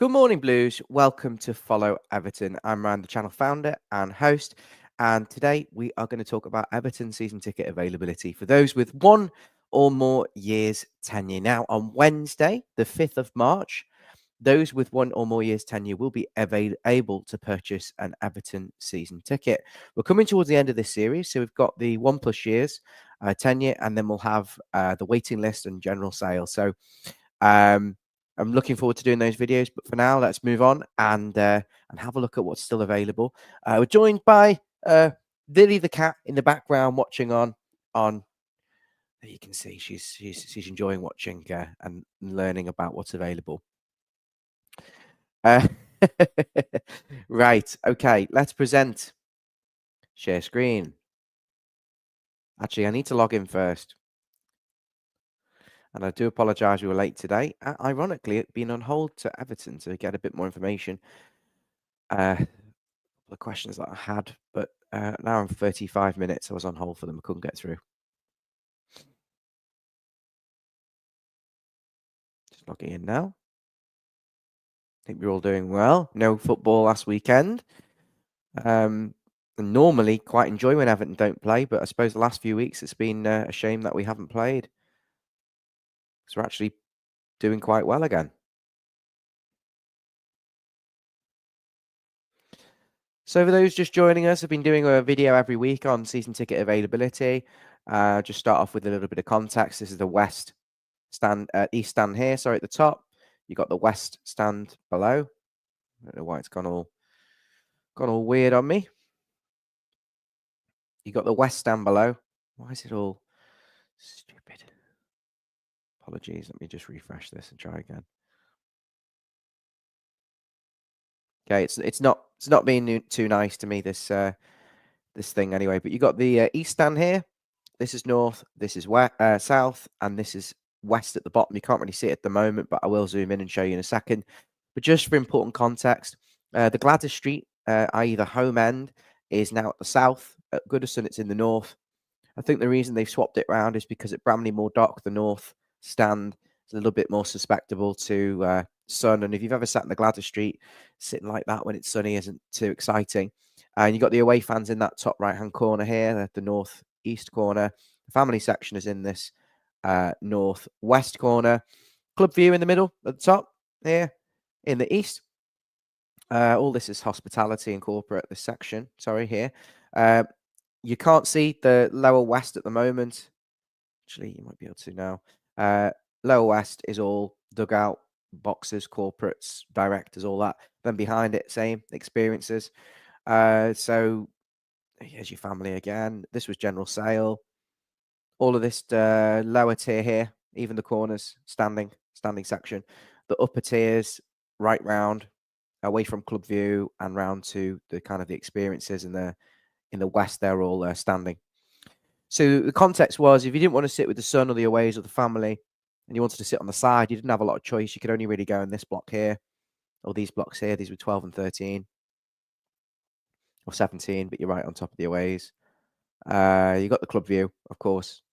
Good morning, Blues. Welcome to Follow Everton. I'm Ryan, the channel founder and host. And today we are going to talk about Everton season ticket availability for those with 1 or more years tenure. Now, on Wednesday, the 5th of March, those with 1 or more years tenure will be able to purchase an Everton season ticket. We're coming towards the end of this series, so we've got the 1+ years tenure, and then we'll have the waiting list and general sale. So I'm looking forward to doing those videos, but for now, let's move on and have a look at what's still available. We're joined by Lily the cat in the background, watching on. You can see she's enjoying watching and learning about what's available. Right, okay, let's present. Share screen. Actually, I need to log in first. And I do apologise we were late today. Ironically, it's been on hold to Everton to get a bit more information. The questions that I had, but now I'm 35 minutes. I was on hold for them. I couldn't get through. Just logging in now. I think we're all doing well. No football last weekend. And normally quite enjoy when Everton don't play, but I suppose the last few weeks it's been a shame that we haven't played. Because we're actually doing quite well again. So for those just joining us, I've been doing a video every week on season ticket availability. Just start off with a little bit of context. This is the West stand, East stand here. Sorry, at the top. You got the West stand below. I don't know why it's gone all weird on me. You got the West stand below. Why is it all stupid? Apologies. Let me just refresh this and try again. Okay, it's not being too nice to me, this thing anyway. But you got the East stand here. This is north. This is west, south, and this is west at the bottom. You can't really see it at the moment, but I will zoom in and show you in a second. But just for important context, the Gladys Street, i.e. the home end, is now at the south. At Goodison, it's in the north. I think the reason they've swapped it around is because at Bramley Moor Dock, the north stand is a little bit more susceptible to sun. And if you've ever sat in the Gladys Street, sitting like that when it's sunny isn't too exciting. And you've got the away fans in that top right-hand corner here, the north-east corner. The family section is in this north-west corner. Club view in the middle at the top here in the east. All this is hospitality and corporate, this section, sorry, here. You can't see the lower west at the moment. Actually, you might be able to now. Lower west is all dugout, boxes, corporates, directors, all that. Then behind it, same experiences. So here's your family again. This was general sale. All of this lower tier here, even the corners, standing section. The upper tiers, right round, away from club view and round to the kind of the experiences in the west. They're all standing. So the context was, if you didn't want to sit with the son or the aways or the family, and you wanted to sit on the side, you didn't have a lot of choice. You could only really go in this block here, or these blocks here. These were 12 and 13, or 17, but you're right on top of the aways. You got the club view, of course,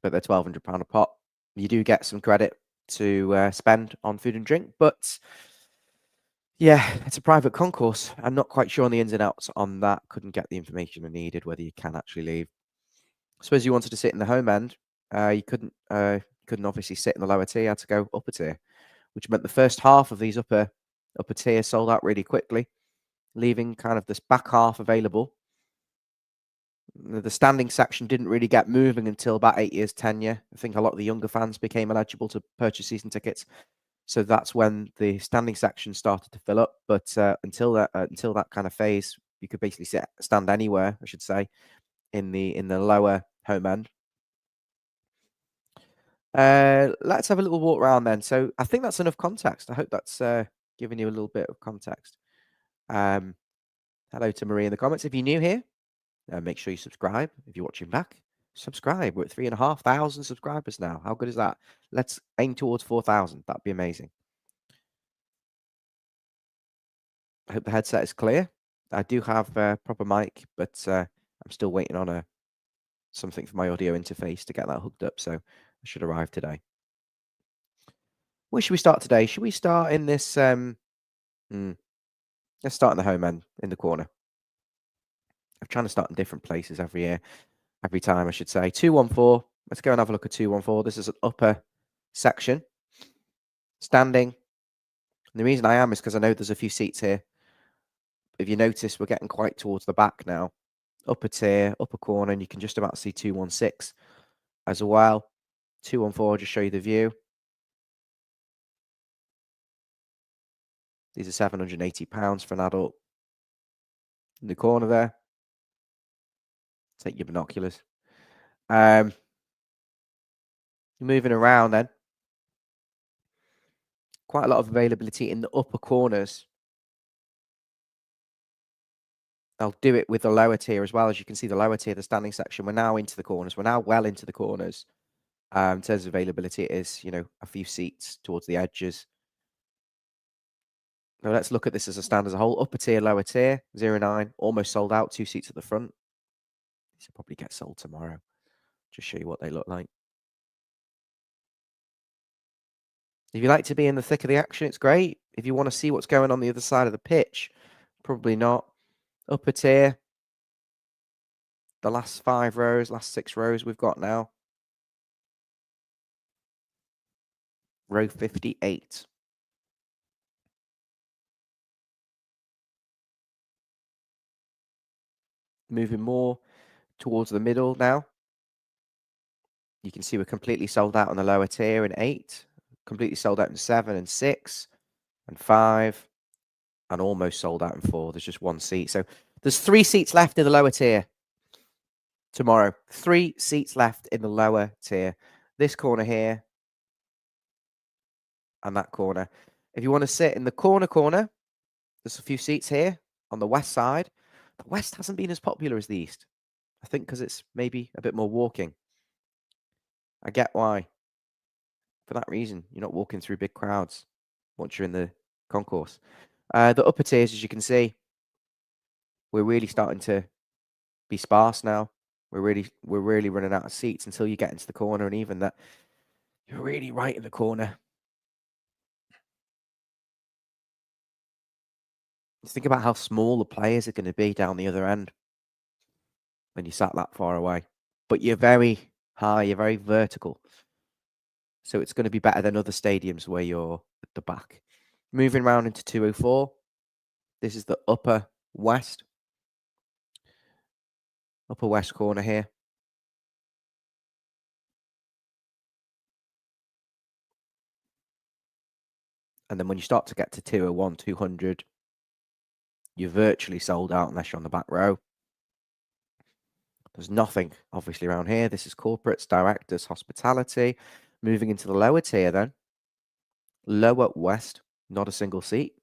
but they're £1,200 a pop. You do get some credit to spend on food and drink, but yeah, it's a private concourse. I'm not quite sure on the ins and outs on that. Couldn't get the information I needed, whether you can actually leave. I suppose you wanted to sit in the home end. You couldn't obviously sit in the lower tier. You had to go upper tier, which meant the first half of these upper tiers sold out really quickly, leaving kind of this back half available. The standing section didn't really get moving until about 8 years tenure. I think a lot of the younger fans became eligible to purchase season tickets. So that's when the standing section started to fill up. But until that kind of phase, you could basically stand anywhere, I should say, in the lower home end. Let's have a little walk around then. So I think that's enough context. I hope that's given you a little bit of context. Hello to Marie in the comments. If you're new here, make sure you subscribe. If you're watching back, subscribe. We're at 3,500 subscribers now. How good is that? Let's aim towards 4,000. That'd be amazing. I hope the headset is clear. I do have a proper mic, but I'm still waiting on something for my audio interface to get that hooked up. So I should arrive today. Where should we start today? Should we start in this Let's start in the home end in the corner. I'm trying to start in different places every time, I should say. 214. Let's go and have a look at 214. This is an upper section. Standing. And the reason I am is because I know there's a few seats here. If you notice, we're getting quite towards the back now. Upper tier, upper corner, and you can just about see 216 as well. 214, I'll just show you the view. These are £780 for an adult. In the corner there. Take your binoculars. Moving around then. Quite a lot of availability in the upper corners. I'll do it with the lower tier as well. As you can see, the lower tier, the standing section, we're now into the corners. We're now well into the corners. In terms of availability, it is, a few seats towards the edges. Now let's look at this as a stand as a whole. Upper tier, lower tier, 09, almost sold out, 2 seats at the front. These will probably get sold tomorrow. Just show you what they look like. If you like to be in the thick of the action, it's great. If you want to see what's going on the other side of the pitch, probably not. Upper tier, the last 5 rows, last 6 rows we've got now. Row 58. Moving more towards the middle now. You can see we're completely sold out on the lower tier in 8. Completely sold out in 7 and 6 and 5. And almost sold out in 4. There's just 1 seat. So there's 3 seats left in the lower tier tomorrow. 3 seats left in the lower tier. This corner here and that corner. If you want to sit in the corner, there's a few seats here on the west side. The west hasn't been as popular as the east. I think because it's maybe a bit more walking. I get why. For that reason, you're not walking through big crowds once you're in the concourse. The upper tiers, as you can see, we're really starting to be sparse now. We're really running out of seats until you get into the corner, and even that, you're really right in the corner. Just think about how small the players are going to be down the other end when you sat that far away. But you're very high, you're very vertical. So it's going to be better than other stadiums where you're at the back. Moving around into 204. This is the upper west corner here. And then when you start to get to 201, 200, you're virtually sold out unless you're on the back row. There's nothing, obviously, around here. This is corporates, directors, hospitality. Moving into the lower tier then. Lower west, not a single seat.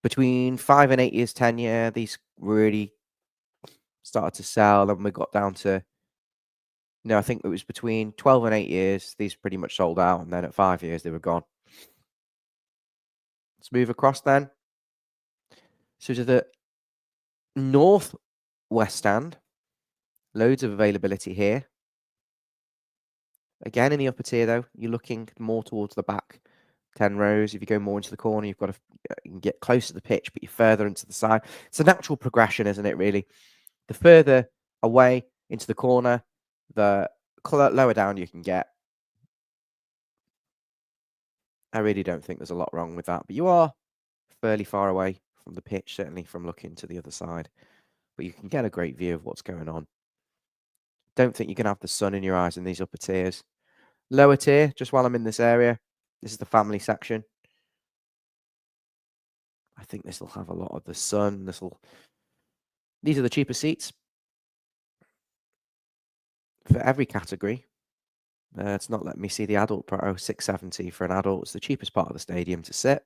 Between 5 and 8 years tenure, these really started to sell. And we got down to, I think it was between 12 and 8 years. These pretty much sold out. And then at 5 years, they were gone. Let's move across then. So to the northwest stand. Loads of availability here. Again, in the upper tier, though, you're looking more towards the back 10 rows. If you go more into the corner, you can get closer to the pitch, but you're further into the side. It's a natural progression, isn't it, really? The further away into the corner, the lower down you can get. I really don't think there's a lot wrong with that, but you are fairly far away from the pitch, certainly from looking to the other side. But you can get a great view of what's going on. Don't think you can have the sun in your eyes in these upper tiers. Lower tier, just while I'm in this area, this is the family section. I think this will have a lot of the sun. These are the cheaper seats for every category. It's not letting me see the adult pro. 670 for an adult. It's the cheapest part of the stadium to sit.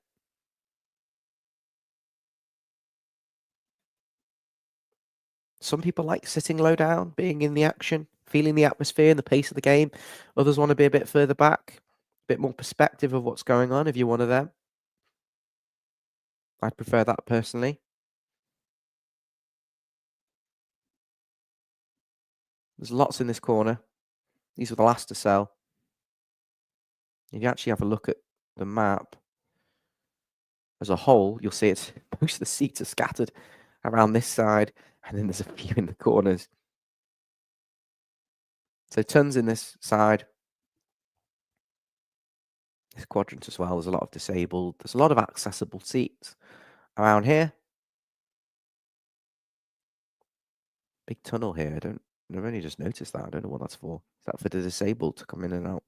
Some people like sitting low down, being in the action, feeling the atmosphere and the pace of the game. Others want to be a bit further back, a bit more perspective of what's going on if you're one of them. I'd prefer that personally. There's lots in this corner. These are the last to sell. If you actually have a look at the map, as a whole, you'll see it's most of the seats are scattered around this side, and then there's a few in the corners. So tons in this side. This quadrant as well. There's a lot of disabled. There's a lot of accessible seats around here. Big tunnel here. I've only just noticed that. I don't know what that's for. Is that for the disabled to come in and out?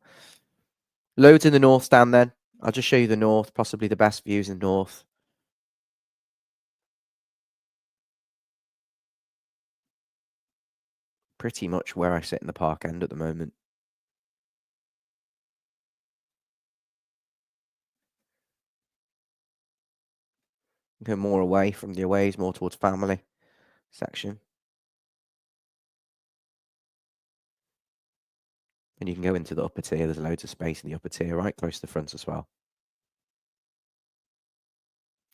Loads in the north stand then. I'll just show you the north, possibly the best views in the north. Pretty much where I sit in the park end at the moment. Go more away from the aways, more towards family section. And you can go into the upper tier. There's loads of space in the upper tier, right close to the front as well.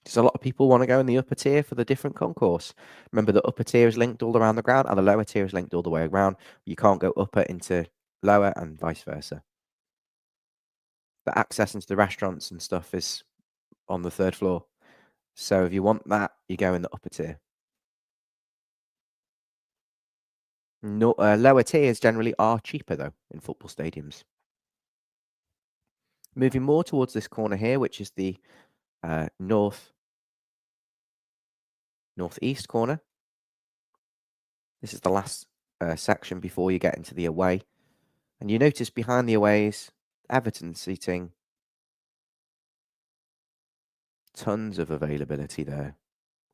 Because a lot of people want to go in the upper tier for the different concourse. Remember, the upper tier is linked all around the ground, and the lower tier is linked all the way around. You can't go upper into lower and vice versa. The access into the restaurants and stuff is on the third floor. So if you want that, you go in the upper tier. No, lower tiers generally are cheaper, though, in football stadiums. Moving more towards this corner here, which is the northeast corner. This is the last section before you get into the away. And you notice behind the aways, Everton seating. Tons of availability there.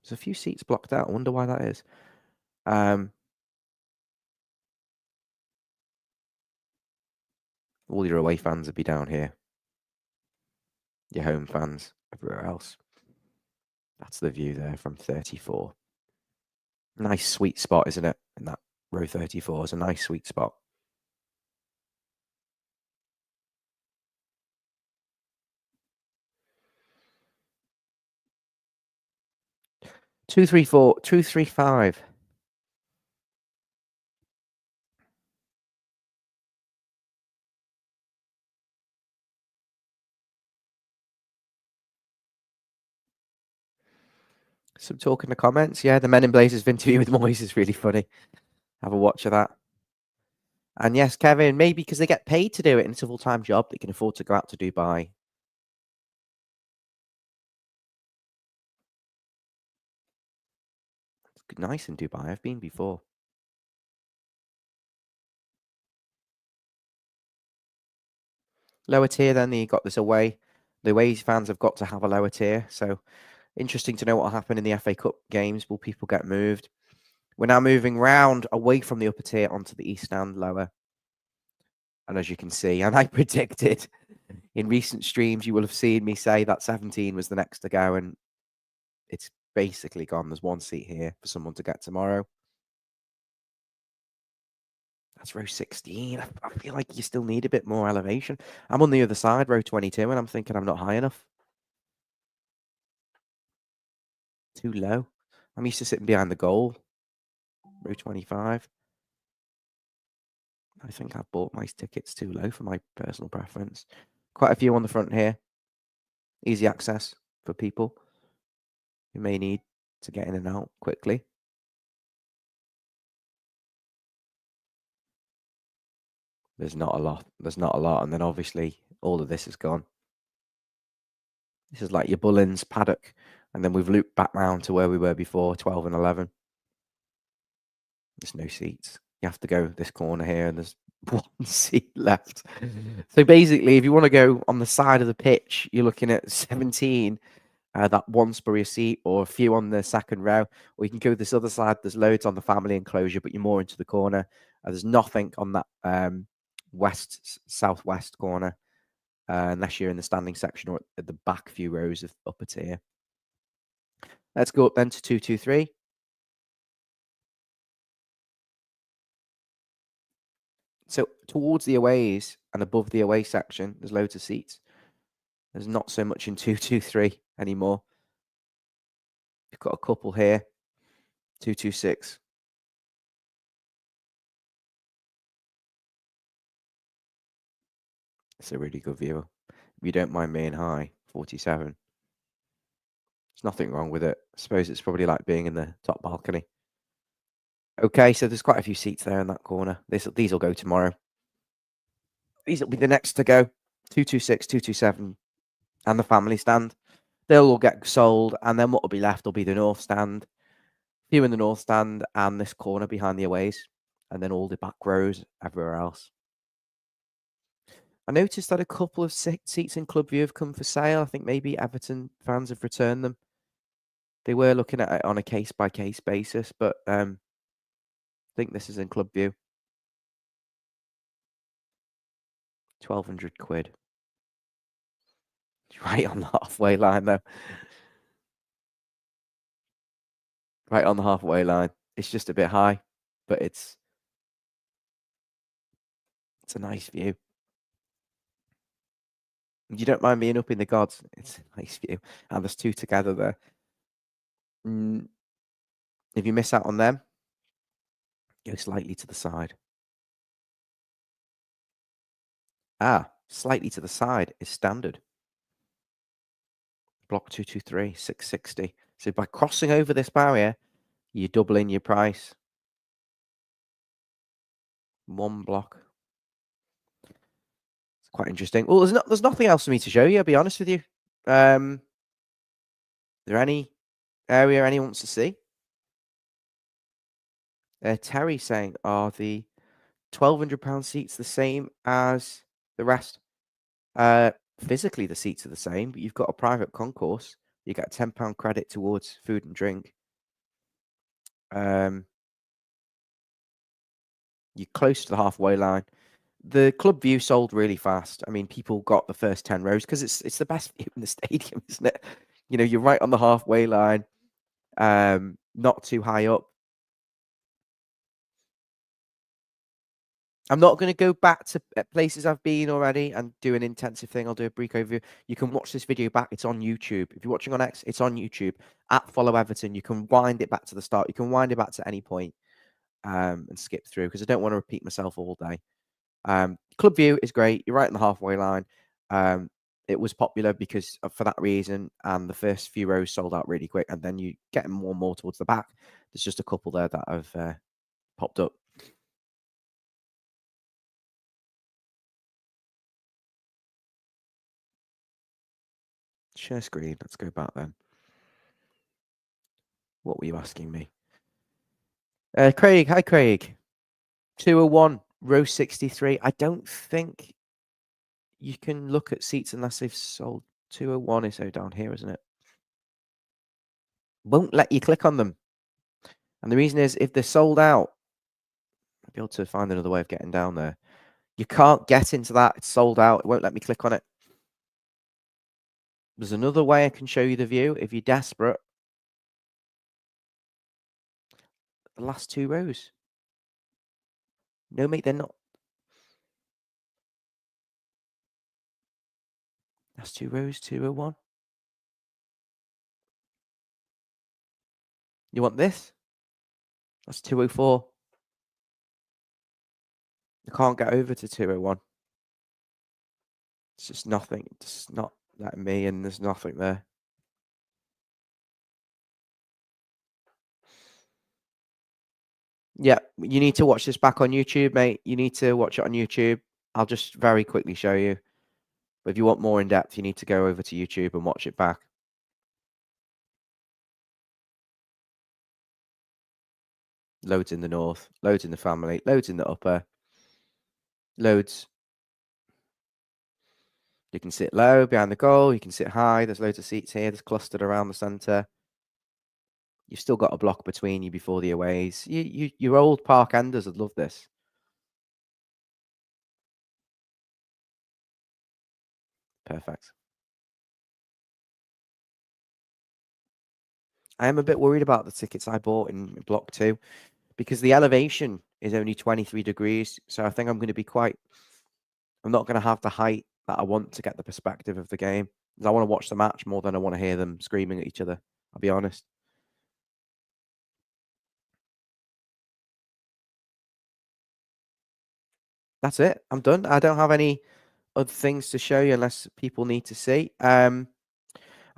There's a few seats blocked out. I wonder why that is. All your away fans would be down here. Your home fans everywhere else. That's the view there from 34. Nice sweet spot, isn't it? In that row 34 is a nice sweet spot. Two, three, four, 2, 3, 5. Some talk in the comments. Yeah, the Men in Blazers interview with Moyes is really funny. Have a watch of that. And yes, Kevin, maybe because they get paid to do it and it's a full-time job, they can afford to go out to Dubai. It's nice in Dubai. I've been before. Lower tier, then you got this away. The away fans have got to have a lower tier. So interesting to know what will happen in the FA Cup games. Will people get moved? We're now moving round away from the upper tier onto the east stand lower. And as you can see, and I predicted in recent streams, you will have seen me say that 17 was the next to go, and it's basically gone. There's one seat here for someone to get tomorrow. That's row 16. I feel like you still need a bit more elevation. I'm on the other side, row 22, and I'm thinking I'm not high enough. Too low. I'm used to sitting behind the goal. Row 25. I think I've bought my tickets too low for my personal preference. Quite a few on the front here. Easy access for people who may need to get in and out quickly. There's not a lot. There's not a lot. And then obviously all of this is gone. This is like your Bullens paddock. And then we've looped back round to where we were before, 12 and 11. There's no seats. You have to go this corner here and there's one seat left. So basically, if you want to go on the side of the pitch, you're looking at 17, that one spurious seat, or a few on the second row. Or you can go this other side. There's loads on the family enclosure, but you're more into the corner. There's nothing on that southwest corner, unless you're in the standing section or at the back few rows of upper tier. Let's go up then to 223. So towards the aways and above the away section, there's loads of seats. There's not so much in 223 anymore. You've got a couple here. 226. It's a really good view. If you don't mind being high, 47. There's nothing wrong with it. I suppose it's probably like being in the top balcony. Okay, so there's quite a few seats there in that corner. These will go tomorrow. These will be the next to go. 226, 227, and the family stand. They'll all get sold, and then what will be left will be the north stand, few in the north stand, and this corner behind the aways, and then all the back rows everywhere else. I noticed that a couple of seats in Club View have come for sale. I think maybe Everton fans have returned them. They were looking at it on a case-by-case basis, but I think this is in Club View. 1,200 quid. Right on the halfway line, though. Right on the halfway line. It's just a bit high, but it's a nice view. You don't mind being up in the gods. It's a nice view. And there's two together there. If you miss out on them, go slightly to the side. Slightly to the side is standard. Block 223, 660. So by crossing over this barrier, you're doubling your price. One block. It's quite interesting. Well, there's nothing else for me to show you, I'll be honest with you. Is there any area anyone wants to see? Terry saying, are the £1,200 seats the same as the rest? Physically, the seats are the same, but you've got a private concourse. You get a £10 credit towards food and drink. You're close to the halfway line. The Club View sold really fast. I mean, people got the first 10 rows because it's the best view in the stadium, isn't it? You know, you're right on the halfway line, not too high up. I'm not going to go back to places I've been already and do an intensive thing. I'll do a brief overview. You can watch this video back. It's on YouTube. If you're watching on X, it's on YouTube. At Follow Everton, you can wind it back to the start. You can wind it back to any point, and skip through because I don't want to repeat myself all day. Club View is great. You're right on the halfway line. It was popular because for that reason, and the first few rows sold out really quick, and then you get more and more towards the back. There's just a couple there that have popped up. Share screen. Let's go back then. What were you asking me? Craig. Hi, Craig. 201, row 63. I don't think you can look at seats unless they've sold. 201 is down here, isn't it? Won't let you click on them. And the reason is if they're sold out, I'll be able to find another way of getting down there. You can't get into that. It's sold out. It won't let me click on it. There's another way I can show you the view if you're desperate. The last two rows. No, mate, they're not. Last two rows, 201. You want this? That's 204. I can't get over to 201. It's just nothing. It's not letting me, and there's nothing there. Yeah, you need to watch this back on YouTube, mate. You need to watch it on YouTube. I'll just very quickly show you. But if you want more in depth, you need to go over to YouTube and watch it back. Loads in the north, loads in the family, loads in the upper, loads. You can sit low behind the goal. You can sit high. There's loads of seats here. There's clustered around the centre. You've still got a block between you before the aways. Your old Park Enders would love this. Perfect. I am a bit worried about the tickets I bought in Block 2 because the elevation is only 23 degrees. So I think I'm going to be I'm not going to have the height that I want to get the perspective of the game. I want to watch the match more than I want to hear them screaming at each other. I'll be honest. That's it. I'm done. I don't have any other things to show you unless people need to see. I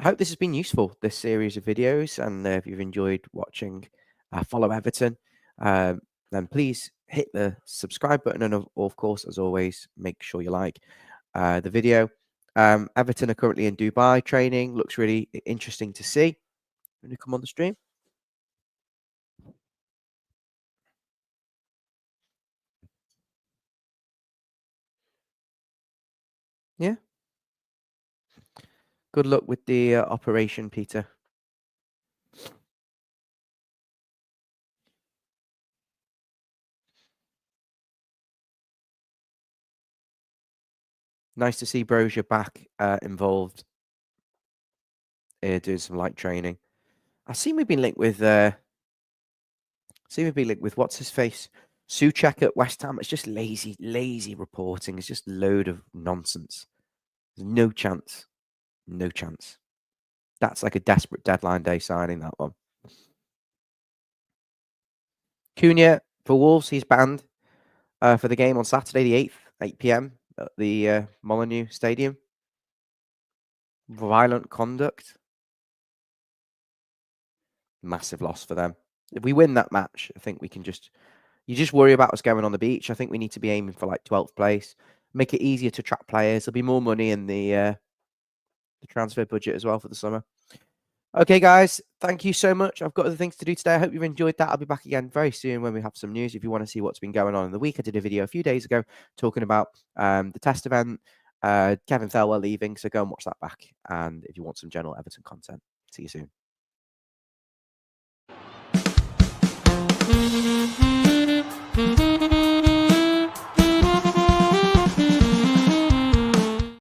I hope this has been useful, this series of videos, and if you've enjoyed watching Follow Everton, then please hit the subscribe button, and of course, as always, make sure you like the video. Everton are currently in Dubai training. Looks really interesting to see when you come on the stream. Yeah. Good luck with the operation, Peter. Nice to see Brozier back involved doing some light training. I see we've been linked with what's his face, Souček at West Ham. It's just lazy reporting. It's just a load of nonsense. There's no chance. No chance. That's like a desperate deadline day signing, that one. Cunha for Wolves, he's banned for the game on Saturday the 8th, 8 p.m. at the Molineux Stadium. Violent conduct. Massive loss for them. If we win that match, I think we can you just worry about what's going on the beach. I think we need to be aiming for like 12th place. Make it easier to track players. There'll be more money in the transfer budget as well for the summer. Okay, guys, thank you so much. I've got other things to do today. I hope you've enjoyed that. I'll be back again very soon when we have some news. If you want to see what's been going on in the week, I did a video a few days ago talking about the test event, Kevin Thelwell leaving. So go and watch that back. And if you want some general Everton content, see you soon.